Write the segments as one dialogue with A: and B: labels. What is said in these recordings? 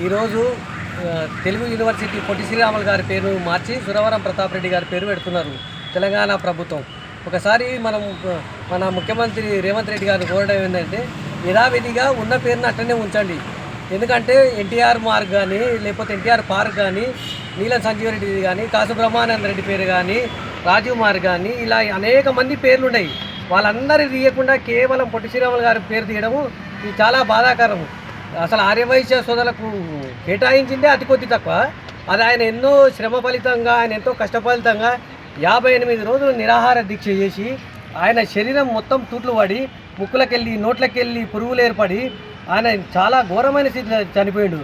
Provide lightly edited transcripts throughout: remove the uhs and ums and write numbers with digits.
A: ఈరోజు తెలుగు యూనివర్సిటీ పొట్టి శ్రీరాములు గారి పేరు మార్చి సురవరం ప్రతాప్ రెడ్డి గారి పేరు పెడుతున్నారు తెలంగాణ ప్రభుత్వం. ఒకసారి మన ముఖ్యమంత్రి రేవంత్ రెడ్డి గారిని కోరడం ఏంటంటే యథావిధిగా ఉన్న పేరుని అట్టనే ఉంచండి. ఎందుకంటే ఎన్టీఆర్ మార్గ్ కానీ, లేకపోతే ఎన్టీఆర్ పార్క్ కానీ, నీలం సంజీవరెడ్డి కానీ, కాసు బ్రహ్మానంద రెడ్డి పేరు కానీ, రాజీవ్ మార్గ్ కానీ, ఇలా అనేక మంది పేర్లు ఉన్నాయి. వాళ్ళందరూ తీయకుండా కేవలం పొట్టి శ్రీరాములు గారి పేరు తీయడము ఇది చాలా బాధాకరము. అసలు ఆర్యవైశ్య సోదరులకు కేటాయించిందే అతి కొద్ది తక్కువ. అది ఆయన ఎన్నో శ్రమ ఫలితంగా, ఆయన ఎంతో కష్టఫలితంగా 58 రోజులు నిరాహార దీక్ష చేసి ఆయన శరీరం మొత్తం తూట్లు పడి ముక్కులకెళ్ళి నోట్లకెళ్ళి పురుగులు ఏర్పడి ఆయన చాలా ఘోరమైన స్థితిలో చనిపోయాడు.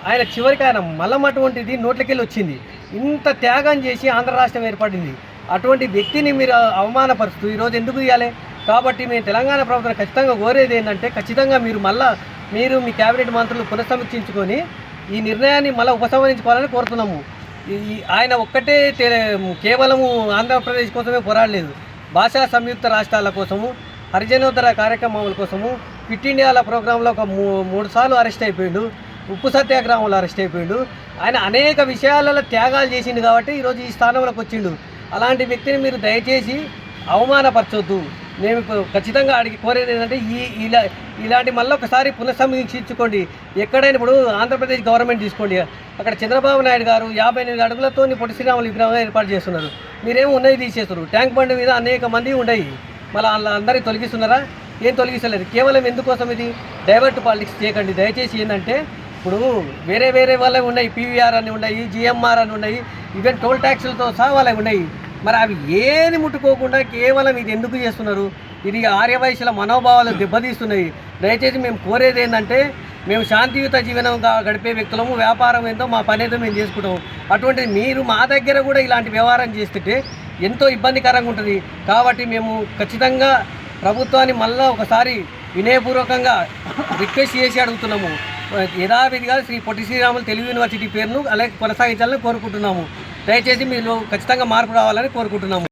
A: ఆయన చివరికి ఆయన మలం అటువంటిది నోట్లకెళ్ళి వచ్చింది. ఇంత త్యాగం చేసి ఆంధ్ర రాష్ట్రం ఏర్పడింది. అటువంటి వ్యక్తిని మీరు అవమానపరుస్తూ ఈరోజు ఎందుకు ఇవ్వాలి? కాబట్టి మేము తెలంగాణ ప్రభుత్వం ఖచ్చితంగా కోరేది ఏంటంటే, ఖచ్చితంగా మీరు మీ క్యాబినెట్ మంత్రులు పునఃసమీక్షించుకొని ఈ నిర్ణయాన్ని మళ్ళీ ఉపసంహరించుకోవాలని కోరుతున్నాము. ఆయన ఒక్కటే కేవలము ఆంధ్రప్రదేశ్ కోసమే పోరాడలేదు. భాషా సంయుక్త రాష్ట్రాల కోసము, హరిజనోద్ధర కార్యక్రమాల కోసము, క్విట్ ఇండియాల ప్రోగ్రాంలో ఒక 3 సార్లు అరెస్ట్ అయిపోయాడు. ఉప్పు సత్యాగ్రహంలో అరెస్ట్ అయిపోయాడు. ఆయన అనేక విషయాలలో త్యాగాలు చేసిండు కాబట్టి ఈరోజు ఈ స్థానంలోకి వచ్చిండు. అలాంటి వ్యక్తిని మీరు దయచేసి అవమానపరచొద్దు. మేము ఖచ్చితంగా అడిగి కోరేది ఏంటంటే ఇలాంటి మళ్ళీ ఒకసారి పునఃసమీక్షించుకోండి. ఎక్కడైనా ఇప్పుడు ఆంధ్రప్రదేశ్ గవర్నమెంట్ తీసుకోండి, అక్కడ చంద్రబాబు నాయుడు గారు 58 అడుగులతో పొట్టి శ్రీరాములు విగ్రహం ఏర్పాటు చేస్తున్నారు. మీరేమో ఉన్నది తీసేస్తున్నారు. ట్యాంక్ బండ్ మీద అనేక మంది ఉన్నాయి, మళ్ళీ అందరినీ తొలగిస్తున్నారా? ఏం తొలగిస్తలేదు. కేవలం ఎందుకోసం ఇది డైవర్ట్ పాలిటిక్స్ చేయకండి దయచేసి. ఏంటంటే ఇప్పుడు వేరే వాళ్ళవి ఉన్నాయి, పీవీఆర్ అని ఉన్నాయి, జిఎంఆర్ అని ఉన్నాయి, ఈవెన్ టోల్ ట్యాక్సులతో సహా వాళ్ళవి ఉన్నాయి. మరి అవి ఏది ముట్టుకోకుండా కేవలం ఇది ఎందుకు చేస్తున్నారు? ఇది ఆర్యవైశ్యుల మనోభావాలు దెబ్బతీస్తున్నాయి. దయచేసి మేము కోరేది ఏంటంటే, మేము శాంతియుత జీవనంగా గడిపే వ్యక్తులము, వ్యాపారం ఏందో మా పని ఏదో మేము చేసుకుంటాము. అటువంటిది మీరు మా దగ్గర కూడా ఇలాంటి వ్యవహారం చేస్తుంటే ఎంతో ఇబ్బందికరంగా ఉంటుంది. కాబట్టి మేము ఖచ్చితంగా ప్రభుత్వాన్ని మళ్ళీ ఒకసారి వినయపూర్వకంగా రిక్వెస్ట్ చేసి అడుగుతున్నాము. యథావిధిగా శ్రీ పొట్టి శ్రీరాములు తెలుగు యూనివర్సిటీ పేరును అలాగే కొనసాగించాలని కోరుకుంటున్నాము. దయచేసి మీరు ఖచ్చితంగా మార్పు రావాలని కోరుకుంటున్నాము.